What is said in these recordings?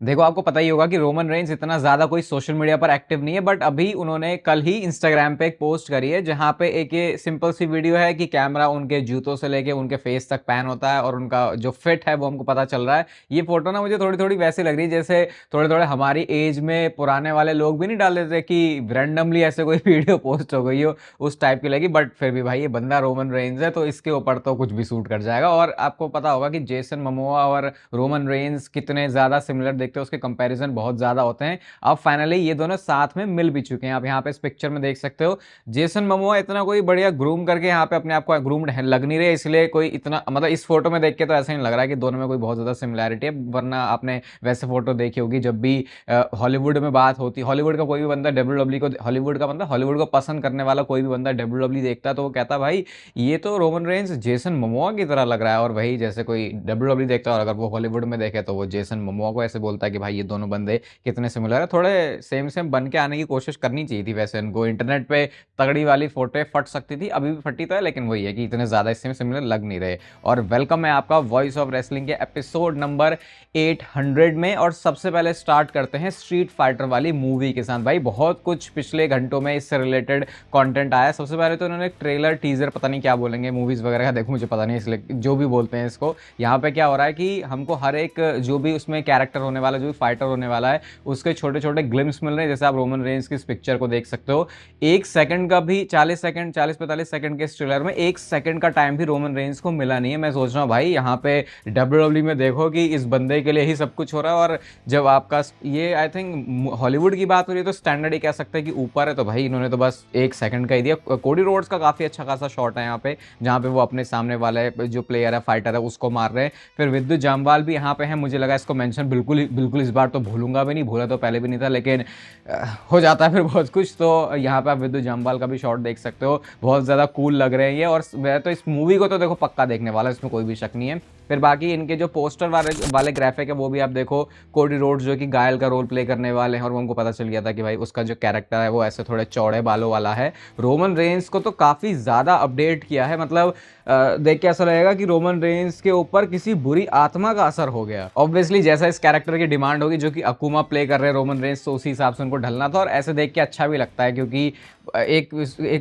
देखो, आपको पता ही होगा कि रोमन रेंज इतना ज़्यादा कोई सोशल मीडिया पर एक्टिव नहीं है, बट अभी उन्होंने कल ही इंस्टाग्राम पे एक पोस्ट करी है जहाँ पे एक ये सिंपल सी वीडियो है कि कैमरा उनके जूतों से लेके उनके फेस तक पैन होता है और उनका जो फिट है वो हमको पता चल रहा है। ये फोटो ना मुझे थोड़ी थोड़ी वैसी लग रही है जैसे थोड़े थोड़े हमारी एज में पुराने वाले लोग भी नहीं डाल देते कि रैंडमली ऐसे कोई वीडियो पोस्ट हो गई हो, उस टाइप की लगी। बट फिर भी भाई ये बंदा रोमन रेंज है तो इसके ऊपर तो कुछ भी सूट कर जाएगा। और आपको पता होगा कि जेसन ममोआ और रोमन रेंज कितने ज़्यादा सिमिलर देखते हैं, उसके कंपैरिजन बहुत ज़्यादा होते हैं। अब फाइनली ये दोनों साथ में मिल भी चुके हैं। आप यहाँ पे इस पिक्चर में देख सकते हो जेसन ममोआ इतना कोई बढ़िया ग्रूम करके यहाँ पे अपने आप को ग्रूम्ड लग नहीं रहे, इसलिए कोई इतना मतलब इस फोटो में देख के तो ऐसा नहीं लग रहा है कि दोनों में कोई बहुत ज़्यादा सिमिलैरिटी है। वरना आपने वैसे फोटो देखी होगी जब भी हॉलीवुड में बात होती, हॉलीवुड का कोई भी बंदा डब्ल्यू को, हॉलीवुड का बंदा हॉलीवुड को पसंद करने वाला कोई भी बंदा डब्ल्यू देखता है तो वो कहता भाई ये तो रोमन रेंज जेसन मोमोआ की तरह लग रहा है। और वही जैसे कोई डब्ल्यू देखता है और अगर वो हॉलीवुड में देखे तो वो जेसन मोमोआ को ऐसे बोलता है कि भाई ये दोनों बंदे कितने सिमिलर है। थोड़े सेम सेम बन के आने की कोशिश करनी चाहिए थी वैसे इनको। इंटरनेट पे तगड़ी वाली फोटो फट सकती थी, अभी भी फटी तो है, लेकिन वही है कि इतने ज़्यादा इससे सिमिलर लग नहीं रहे। और वेलकम है आपका वॉइस ऑफ रेसलिंग के एपिसोड नंबर 800 में। और सबसे पहले स्टार्ट करते हैं स्ट्रीट फाइटर वाली मूवी के साथ। भाई बहुत कुछ पिछले घंटों में इससे रिलेटेड कंटेंट आया। सबसे पहले तो उन्होंने ट्रेलर टीजर, पता नहीं क्या बोलेंगे, मूवीज़ वगैरह का देखो मुझे पता नहीं, इसलिए जो भी बोलते हैं इसको। यहाँ पे क्या हो रहा है कि हमको हर एक जो भी उसमें कैरेक्टर होने वाला, जो भी फाइटर होने वाला है, उसके छोटे छोटे ग्लिम्स मिल रहे हैं। जैसे आप रोमन रेंज की इस पिक्चर को देख सकते हो, एक सेकंड का भी 40 सेकंड 40-45 सेकंड के इस ट्रेलर में एक सेकंड का टाइम भी रोमन रेंज को मिला नहीं है। मैं सोच रहा हूँ भाई यहाँ पे डब्ल्यू में देखो कि इस बंदे के लिए ही सब कुछ हो रहा है। और जब आपका ये आई थिंक हॉलीवुड की बात हो रही है तो स्टैंडर्ड ही कह सकते हैं कि ऊपर है, तो भाई इन्होंने तो बस एक सेकंड का ही दिया। कोडी रोड्स का काफ़ी अच्छा खासा शॉट है यहाँ पे, जहाँ पे वो अपने सामने वाले जो प्लेयर है, फाइटर है, उसको मार रहे हैं। फिर विद्युत जामवाल भी यहाँ पे है, मुझे लगा इसको मेंशन बिल्कुल बिल्कुल इस बार तो भूलूंगा भी नहीं, भूला तो पहले भी नहीं था, लेकिन हो जाता है फिर बहुत कुछ। तो यहाँ पे आप विद्युत जामवाल का भी शॉट देख सकते हो, बहुत ज़्यादा कूल लग रहे हैं ये। और मैं तो इस मूवी को तो देखो पक्का देखने वाला, इसमें कोई भी शक नहीं है। फिर बाकी इनके जो पोस्टर वाले ग्राफिक है वो भी आप देखो, कोडी रोड्स जो कि गायल का रोल प्ले करने वाले हैं, और वो हमको पता चल गया था कि भाई उसका जो कैरेक्टर है वो ऐसे थोड़े चौड़े बालों वाला है। रोमन रेंज को तो काफ़ी ज़्यादा अपडेट किया है, मतलब देख के ऐसा लगेगा कि रोमन रेंज के ऊपर किसी बुरी आत्मा का असर हो गया। ऑब्वियसली जैसा इस कैरेक्टर की डिमांड होगी जो कि अकुमा प्ले कर रहे हैं रोमन रेंज, तो उसी हिसाब से उनको ढलना था। और ऐसे देख के अच्छा भी लगता है क्योंकि एक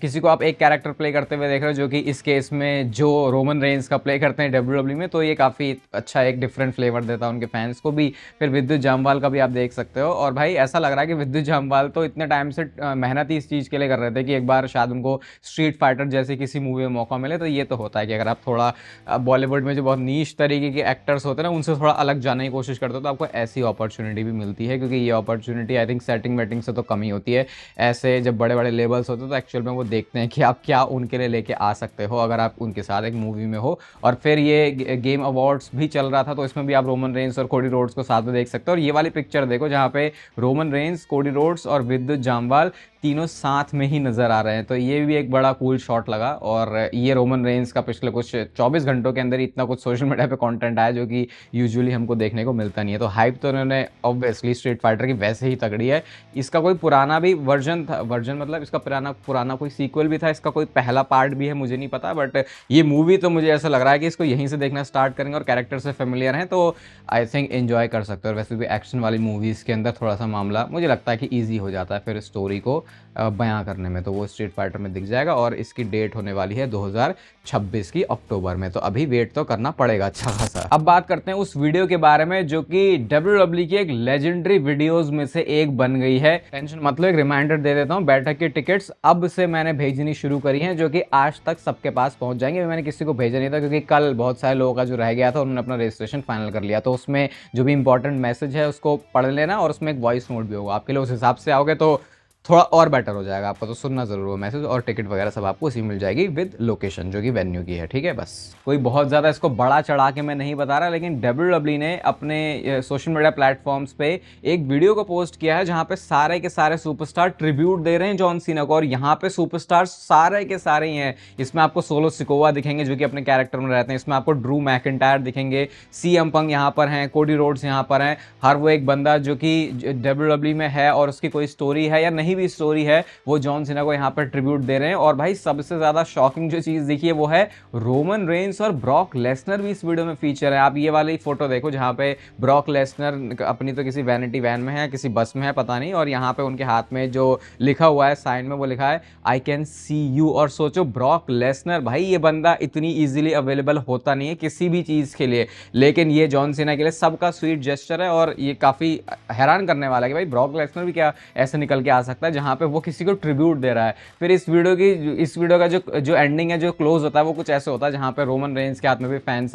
किसी को आप एक कैरेक्टर प्ले करते हुए देख रहे हो जो कि इस केस में जो रोमन रेंज का प्ले करते हैं डब्ल्यू में, तो ये काफ़ी अच्छा एक डिफरेंट फ्लेवर देता है उनके फैंस को भी। फिर विद्युत जामवाल का भी आप देख सकते हो। और भाई ऐसा लग रहा है कि विद्युत जामवाल तो इतने टाइम से मेहनत ही इस चीज़ के लिए कर रहे थे कि एक बार शायद उनको स्ट्रीट फाइटर जैसी किसी मूवी में मौका मिले। तो ये तो होता है कि अगर आप थोड़ा बॉलीवुड में जो बहुत नीच तरीके के एक्टर्स होते हैं ना, उनसे थोड़ा अलग जाने की कोशिश करते हो तो आपको ऐसी अपॉर्चुनिटी भी मिलती है, क्योंकि ये opportunity I think setting waiting से तो कम ही होती है। ऐसे जब बड़े बड़े लेवल्स होते हैं तो एक्चुअल में वो देखते हैं कि आप क्या उनके लिए लेके आ सकते हो अगर आप उनके साथ एक मूवी में हो। और फिर ये गेम अवार्ड्स भी चल रहा था तो इसमें भी आप रोमन रेंज और कोडी रोड्स को साथ में देख सकते हो। और ये वाली पिक्चर देखो जहाँ पे रोमन रेंज, कोडी रोड्स और विद्युत जामवाल तीनों साथ में ही नजर आ रहे हैं, तो ये भी एक बड़ा कूल शॉट लगा। और ये रोमन रेंज का पिछले कुछ 24 घंटों के अंदर इतना कुछ सोशल मीडिया पे कंटेंट आया जो कि यूजुअली हमको देखने को मिलता नहीं है। तो हाइप तो उन्होंने ऑब्वियसली स्ट्रीट फाइटर की वैसे ही तगड़ी है। इसका कोई पुराना भी वर्जन था, वर्जन मतलब इसका पुराना कोई सीक्वल भी था, इसका कोई पहला पार्ट भी है, मुझे नहीं पता। बट ये मूवी तो मुझे ऐसा लग रहा है कि इसको यहीं से देखना स्टार्ट करेंगे और कैरेक्टर से फेमिलियर हैं तो आई थिंक एंजॉय कर सकते हो। और वैसे भी एक्शन वाली मूवीज़ के अंदर थोड़ा सा मामला मुझे लगता है कि ईजी हो जाता है फिर स्टोरी को बयां करने में, तो वो स्ट्रीट फाइटर में दिख जाएगा। और इसकी डेट होने वाली है 2026 की अक्टूबर में, तो अभी वेट तो करना पड़ेगा अच्छा खासा। अब बात करते हैं उस वीडियो के बारे में जो कि डब्ल्यूडब्ल्यू की एक लेजेंडरी वीडियोस में से एक बन गई है। टेंशन मतलब एक रिमाइंडर दे देता हूँ, बैठक की टिकट्स अब से मैंने भेजनी शुरू करी हैं जो कि आज तक सबके पास पहुंच जाएंगे। मैंने किसी को भेजा नहीं था क्योंकि कल बहुत सारे लोगों का जो रह गया था उन्होंने अपना रजिस्ट्रेशन फाइनल कर लिया, तो उसमें जो भी इंपॉर्टेंट मैसेज है उसको पढ़ लेना और उसमें एक वॉइस नोट भी होगा आपके लिए, उस हिसाब से आओगे तो थोड़ा और बेटर हो जाएगा आपको। तो सुनना जरूर हो मैसेज, और टिकट वगैरह सब आपको उसी मिल जाएगी विद लोकेशन जो कि वेन्यू की है, ठीक है। बस कोई बहुत ज़्यादा इसको बड़ा चढ़ा के मैं नहीं बता रहा, लेकिन डब्ल्यूडब्ल्यू ने अपने सोशल मीडिया प्लेटफॉर्म्स पे एक वीडियो को पोस्ट किया है जहां पे सारे के सारे सुपरस्टार ट्रिब्यूट दे रहे हैं जॉन सीना को। और यहाँ पे सुपरस्टार सारे के सारे ही हैं। इसमें आपको सोलो सिकोवा दिखेंगे जो कि अपने कैरेक्टर में रहते हैं, इसमें आपको ड्रू मैकिंटायर दिखेंगे, सीएम पंग यहाँ पर हैं, कोडी रोड्स यहाँ पर हैं। हर वो एक बंदा जो कि डब्ल्यूडब्ल्यू में है और उसकी कोई स्टोरी है या नहीं जितनी भी स्टोरी है वो जॉन सीना को यहाँ पर ट्रिब्यूट दे रहे हैं। और भाई सबसे ज्यादा शॉकिंग जो चीज देखी है वो है रोमन रेंस और ब्रॉक लेसनर भी इस वीडियो में फीचर है। आप ये वाली फोटो देखो जहाँ पे ब्रॉक लेसनर अपनी तो किसी वैनिटी वैन में है, किसी बस में है, पता नहीं, और यहाँ पे उनके हाथ में जो लिखा हुआ है साइन में वो लिखा है आई कैन सी यू। और सोचो ब्रॉक लेसनर, भाई ये बंदा इतनी इजीली अवेलेबल होता नहीं है किसी भी चीज़ के लिए, लेकिन ये जॉन सीना के लिए सबका स्वीट जेस्चर है। और ये काफ़ी हैरान करने वाला है कि भाई ब्रॉक लेसनर भी क्या ऐसे निकल के आ सकता है जहाँ पे वो किसी को ट्रिब्यूट दे रहा है। फिर इस वीडियो का जो एंडिंग है, जो क्लोज होता है, वो कुछ ऐसे होता है जहाँ पे रोमन रेंस के हाथ में भी फैन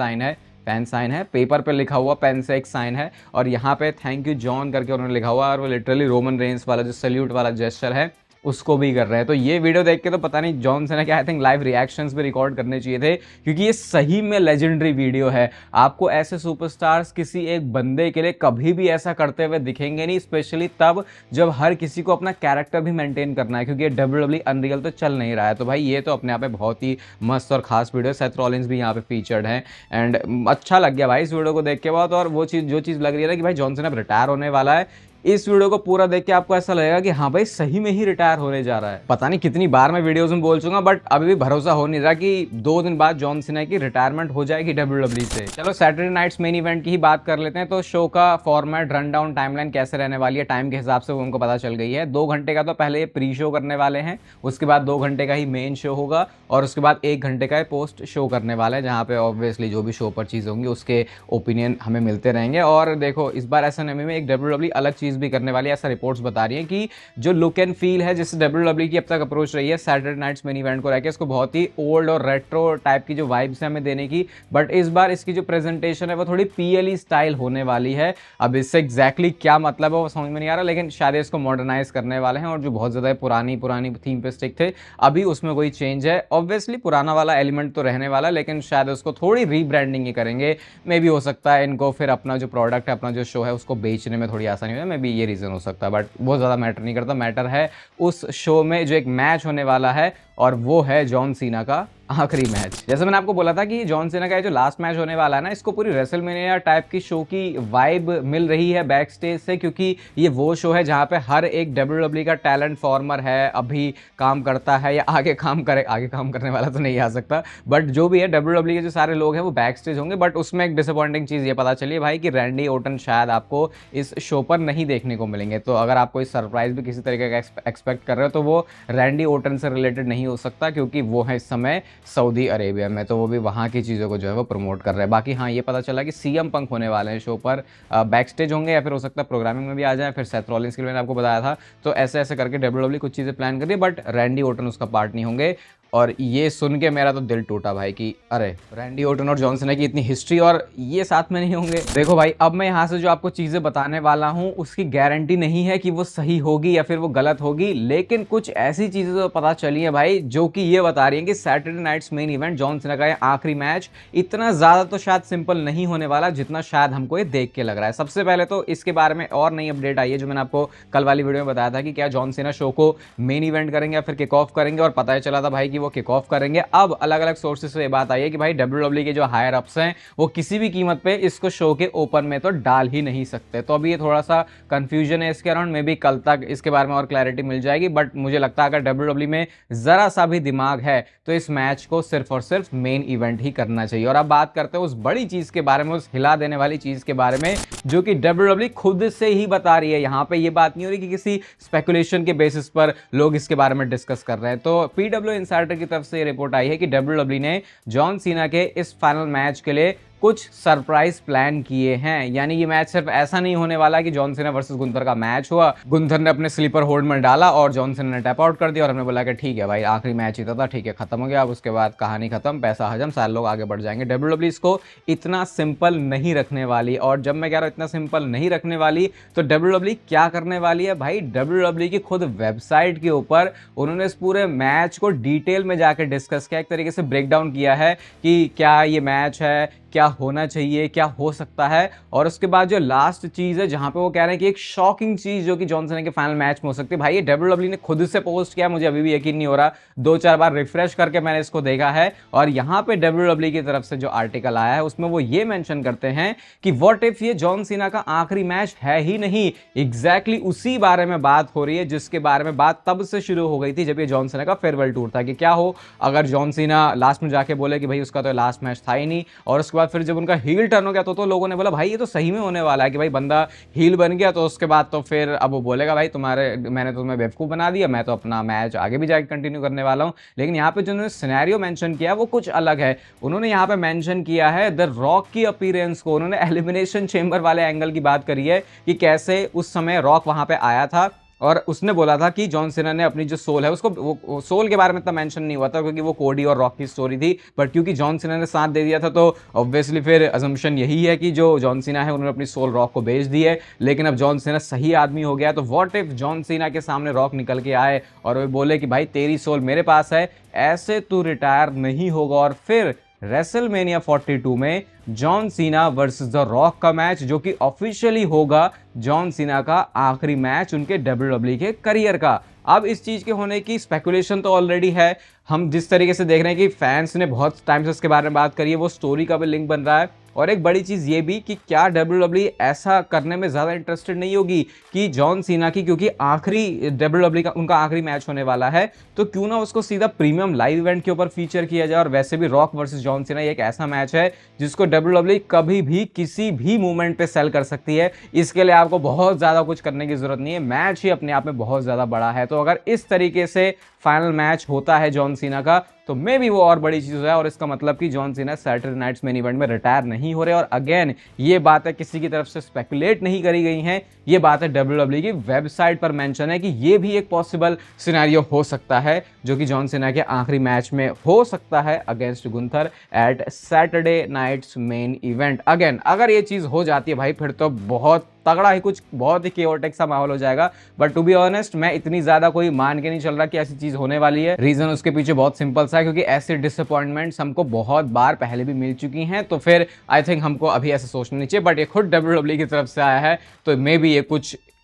साइन है, पेपर पे लिखा हुआ पेन से एक साइन है, और यहाँ पे थैंक यू जॉन करके उन्होंने लिखा हुआ है, और वो लिटरली रोमन रेंस वाला जो सैल्यूट वाला जेस्चर है उसको भी कर रहे हैं। तो ये वीडियो देख के तो पता नहीं जॉन सीना के आई थिंक लाइव रिएक्शंस भी रिकॉर्ड करने चाहिए थे, क्योंकि ये सही में लेजेंडरी वीडियो है। आपको ऐसे सुपरस्टार्स किसी एक बंदे के लिए कभी भी ऐसा करते हुए दिखेंगे नहीं, स्पेशली तब जब हर किसी को अपना कैरेक्टर भी मेंटेन करना है, क्योंकि ये WWE अनरियल तो चल नहीं रहा है। तो भाई ये तो अपने आप में बहुत ही मस्त और खास वीडियो। सेथ रॉलिंस भी यहाँ पे फीचर्ड है एंड अच्छा लग गया भाई इस वीडियो को देख के बहुत। और वो जो चीज़ लग रही है ना कि भाई जॉन सीना अब रिटायर होने वाला है, इस वीडियो को पूरा देख के आपको ऐसा लगेगा कि हाँ भाई सही में ही रिटायर होने जा रहा है। पता नहीं कितनी बार मैं वीडियोस में बोल चुका, बट अभी भी भरोसा हो नहीं रहा कि 2 दिन बाद जॉन सीना की रिटायरमेंट हो जाएगी WWE से। चलो सैटरडे नाइट्स मेन इवेंट की ही बात कर लेते हैं। तो शो का फॉर्मेट, रन डाउन, टाइमलाइन कैसे रहने वाली है, टाइम के हिसाब से वो उनको पता चल गई है। 2 घंटे का तो पहले ये प्री शो करने वाले हैं, उसके बाद 2 घंटे का ही मेन शो होगा, और उसके बाद 1 घंटे का पोस्ट शो करने वाला है, जहाँ पे ऑब्वियसली जो भी शो पर चीज़ होंगी उसके ओपिनियन हमें मिलते रहेंगे। और देखो इस बार SNME में एक WWE अलग चीज़ भी करने वाली है, ऐसा रिपोर्ट्स बता रही हैं कि जो लुक एंड फील है जिससे WWE की अब तक अप्रोच रही है सैटरडे नाइट्स मेन इवेंट को रहकर, इसको बहुत ही ओल्ड और रेट्रो टाइप की जो वाइब्स है हमें देने की, बट इस बार इसकी जो प्रेजेंटेशन है वो थोड़ी PLE स्टाइल होने वाली है। अब इससे एग्जैक्टली क्या मतलब है वो समझ में नहीं आ रहा, लेकिन शायद इसको मॉडर्नाइज करने वाले हैं, और जो बहुत ज़्यादा पुरानी थीम पे स्टिक थे अभी उसमें कोई चेंज है। ऑब्वियसली पुराना वाला एलिमेंट तो रहने वाला, लेकिन शायद उसको थोड़ी रीब्रांडिंग ही करेंगे। मे बी हो सकता है इनको फिर अपना जो प्रोडक्ट है, अपना जो शो है उसको बेचने में थोड़ी आसानी हो जाए, मे बी ये रीज़न हो सकता है, बट बहुत ज़्यादा मैटर नहीं करता। मैटर है उस शो में जो एक मैच होने वाला है, और वो है जॉन सीना का आखिरी मैच। जैसे मैंने आपको बोला था कि जॉन सीना का जो लास्ट मैच होने वाला है ना, इसको पूरी रेसलमेनिया टाइप की शो की वाइब मिल रही है बैक स्टेज से, क्योंकि ये वो शो है जहाँ पे हर एक WWE का टैलेंट फॉर्मर है, अभी काम करता है या आगे काम करने वाला तो नहीं आ सकता, बट जो भी है WWE के जो सारे लोग हैं वो बैक स्टेज होंगे। बट उसमें एक डिसअपॉइंटिंग चीज़ ये पता चली है भाई कि रैंडी ओटन शायद आपको इस शो पर नहीं देखने को मिलेंगे। तो अगर आप कोई सरप्राइज भी किसी तरीके का एक्सपेक्ट कर रहे हो तो वो रैंडी ओटन से रिलेटेड नहीं हो सकता, क्योंकि वो है इस समय सऊदी अरेबिया में, तो वो भी वहाँ की चीज़ों को जो है वो प्रमोट कर रहे हैं। बाकी हाँ ये पता चला कि CM पंक होने वाले हैं शो पर, बैक स्टेज होंगे या फिर हो सकता है प्रोग्रामिंग में भी आ जाए। फिर सेथ रॉलिंस के लिए मैंने आपको बताया था, तो ऐसे ऐसे करके WWE कुछ चीज़ें प्लान कर रही है, बट रैंडी ओटन उसका पार्ट नहीं होंगे। और ये सुन के मेरा तो दिल टूटा भाई कि अरे रैंडी ओटन और जॉन सीना की इतनी हिस्ट्री और ये साथ में नहीं होंगे। देखो भाई अब मैं यहाँ से जो आपको चीज़ें बताने वाला हूँ उसकी गारंटी नहीं है कि वो सही होगी या फिर वो गलत होगी, लेकिन कुछ ऐसी चीज़ें तो पता चली हैं भाई जो कि ये बता रही हैं कि Saturday Night's Main Event John Cena का आखिरी मैच इतना ज़्यादा तो शायद सिंपल नहीं होने वाला जितना शायद हमको ये देख के लग रहा है। सबसे पहले तो इसके बारे में और नई अपडेट आई है जो मैंने आपको कल वाली वीडियो में बताया था कि क्या जॉन सीना शो को मेन इवेंट करेंगे या फिर किक ऑफ करेंगे, और पता चला था भाई कि वो किक ऑफ करेंगे। अब अलग अलग सोर्सेज से ये बात आई है कि भाई WWE के जो हायर अप्स हैं वो किसी भी कीमत पे इसको शो के ओपन में तो डाल ही नहीं सकते। तो अभी ये थोड़ा सा कंफ्यूजन है इसके अराउंड, मे बी कल तक इसके बारे में और क्लैरिटी मिल जाएगी, बट मुझे लगता है अगर WWE में जरा सा भी दिमाग है तो इस मैच को सिर्फ और सिर्फ मेन इवेंट ही करना चाहिए। और अब बात करते हैं उस बड़ी चीज के बारे में, उस हिला देने वाली चीज के बारे में जो कि WWE खुद से ही बता रही है। यहाँ पे ये बात नहीं हो रही कि किसी स्पेकुलेशन के बेसिस पर लोग इसके बारे में डिस्कस कर रहे हैं। तो PW इनसाइडर की तरफ से रिपोर्ट आई है कि WWE ने जॉन सीना के इस फाइनल मैच के लिए कुछ सरप्राइज प्लान किए हैं। यानी ये मैच सिर्फ ऐसा नहीं होने वाला कि जॉन सीना वर्सेस गुंथर का मैच हुआ, गुंथर ने अपने स्लीपर होल्ड में डाला और जॉन सीना ने टैप आउट कर दिया और हमने बोला कि ठीक है भाई आखिरी मैच ही था, ठीक है खत्म हो गया, अब उसके बाद कहानी खत्म, पैसा हजम, सारे लोग आगे बढ़ जाएंगे। WWE इसको इतना सिंपल नहीं रखने वाली, और जब मैं कह रहा हूँ इतना सिंपल नहीं रखने वाली तो WWE क्या करने वाली है भाई, WWE की खुद वेबसाइट के ऊपर उन्होंने इस पूरे मैच को डिटेल में जाकर डिस्कस किया, एक तरीके से ब्रेक डाउन किया है कि क्या ये मैच है, क्या होना चाहिए, क्या हो सकता है। और उसके बाद जो लास्ट चीज है जहां पे वो कह रहे हैं कि एक शॉकिंग चीज जो कि जॉन सीना के फाइनल मैच में हो सकती है, भाई ये डब्ल्यूडब्ल्यू ने खुद से पोस्ट किया, मुझे अभी भी यकीन नहीं हो रहा, 2-4 बार रिफ्रेश करके मैंने इसको देखा है। और यहाँ पे डब्ल्यूडब्ल्यू की तरफ से जो आर्टिकल आया है उसमें वो ये मेंशन करते हैं कि व्हाट इफ ये जॉन सीना का आखिरी मैच है ही नहीं। एग्जैक्टली उसी बारे में बात हो रही है जिसके बारे में बात तब से शुरू हो गई थी जब ये जॉन सीना का फेयरवेल टूर था, कि क्या हो अगर जॉन सीना लास्ट में जाके बोले कि भाई उसका तो लास्ट मैच था ही नहीं। और उसके बाद फिर जब उनका हील टर्न हो गया तो लोगों ने बोला भाई ये तो सही में होने वाला है कि भाई बंदा हील बन गया, तो उसके बाद तो फिर अब वो बोलेगा भाई मैंने तो तुम्हें बेवकूफ बना दिया, मैं तो अपना मैच आगे भी जाके कंटिन्यू करने वाला हूं। लेकिन यहाँ पे जो उन्होंने सिनेरियो मेंशन किया वो कुछ अलग है। उन्होंने यहाँ पे मेंशन किया है द रॉक की अपीयरेंस को, उन्होंने एलिमिनेशन चेंबर वाले एंगल की बात करी है कि कैसे उस समय रॉक वहां पे आया था और उसने बोला था कि जॉन सीना ने अपनी जो सोल है उसको, वो सोल के बारे में इतना मेंशन नहीं हुआ था क्योंकि वो कोडी और रॉक की स्टोरी थी, बट क्योंकि जॉन सीना ने साथ दे दिया था तो ऑब्वियसली फिर अजम्पशन यही है कि जो जॉन सीना है उन्होंने अपनी सोल रॉक को बेच दी है। लेकिन अब जॉन सीना सही आदमी हो गया, तो व्हाट इफ जॉन सीना के सामने रॉक निकल के आए और वो बोले कि भाई तेरी सोल मेरे पास है, ऐसे तू रिटायर नहीं होगा। और फिर रेसलमेनिया 42 में John Cena versus the rock का मैच, जो कि ऑफिशियली होगा जॉन सीना का आखिरी मैच उनके डब्ल्यूडब्ल्यू के करियर का। अब इस चीज के होने की स्पेकुलेशन तो ऑलरेडी है, हम जिस तरीके से देख रहे हैं कि फैंस ने बहुत टाइम से इसके बारे में बात करी है, वो स्टोरी का भी लिंक बन रहा है। और एक बड़ी चीज ये भी कि क्या डब्ल्यूडब्ल्यू ऐसा करने में ज्यादा इंटरेस्टेड नहीं होगी कि जॉन सीना की, क्योंकि आखिरी डब्ल्यूडब्ल्यू का उनका आखिरी मैच होने वाला है, तो क्यों ना उसको सीधा प्रीमियम लाइव इवेंट के ऊपर फीचर किया जाए। और वैसे भी रॉक वर्सेस जॉन सीना एक ऐसा मैच है जिसको डब्ल्यूडब्ल्यू कभी भी किसी भी मूवमेंट पे सेल कर सकती है। इसके लिए आपको बहुत ज्यादा कुछ करने की जरूरत नहीं है, मैच ही अपने आप में बहुत ज्यादा बड़ा है। तो अगर इस तरीके से फाइनल मैच होता है जॉन सीना का तो मे भी वो और बड़ी चीज है। और इसका मतलब कि John Cena Saturday Night's Main Event में रिटायर नहीं हो रहे। और अगेन ये बातें किसी की तरफ से स्पेकुलेट नहीं करी गई हैं, ये बातें डब्ल्यूडब्ल्यू की वेबसाइट पर मेंशन है कि ये भी एक पॉसिबल सिनेरियो हो सकता है जो कि जॉन सीना के आखिरी मैच में हो सकता है against Gunther at Saturday Night's Main Event. Again अगर ये चीज हो जाती है भाई फिर तो बहुत तगड़ा ही, कुछ बहुत ही केओटिक सा माहौल हो जाएगा। बट टू बी ऑनेस्ट मैं इतनी ज्यादा कोई मान के नहीं चल रहा कि ऐसी चीज होने वाली है। रीजन उसके पीछे बहुत सिंपल सा है, क्योंकि ऐसे डिसअपॉइंटमेंट्स हमको बहुत बार पहले भी मिल चुकी हैं, तो फिर आई थिंक हमको अभी ऐसा सोचना नहीं चाहिए। बट ये खुद डब्ल्यूडब्ल्यू की तरफ से आया है तो मे बी ये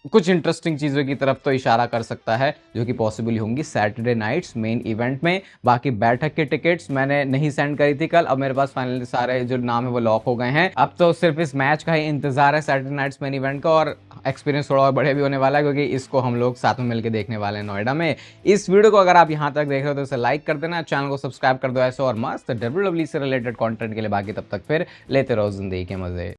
कुछ इंटरेस्टिंग चीज़ों की तरफ तो इशारा कर सकता है जो कि पॉसिबल होंगी सैटरडे नाइट्स मेन इवेंट में। बाकी बैठक के टिकट्स मैंने नहीं सेंड करी थी कल, अब मेरे पास फाइनली सारे जो नाम है वो लॉक हो गए हैं। अब तो सिर्फ इस मैच का ही इंतजार है सैटरडे नाइट्स मेन इवेंट का, और एक्सपीरियंस थोड़ा और बढ़िया भी होने वाला है क्योंकि इसको हम लोग साथ में मिलकर देखने वाले हैं नोएडा में। इस वीडियो को अगर आप यहाँ तक देख रहे हो तो इसे लाइक कर देना, चैनल को सब्सक्राइब कर दो ऐसे और मस्त डब्ल्यूडब्ल्यू से रिलेटेड कॉन्टेंट के लिए। बाकी तब तक फिर लेते रहो जिंदगी के मजे।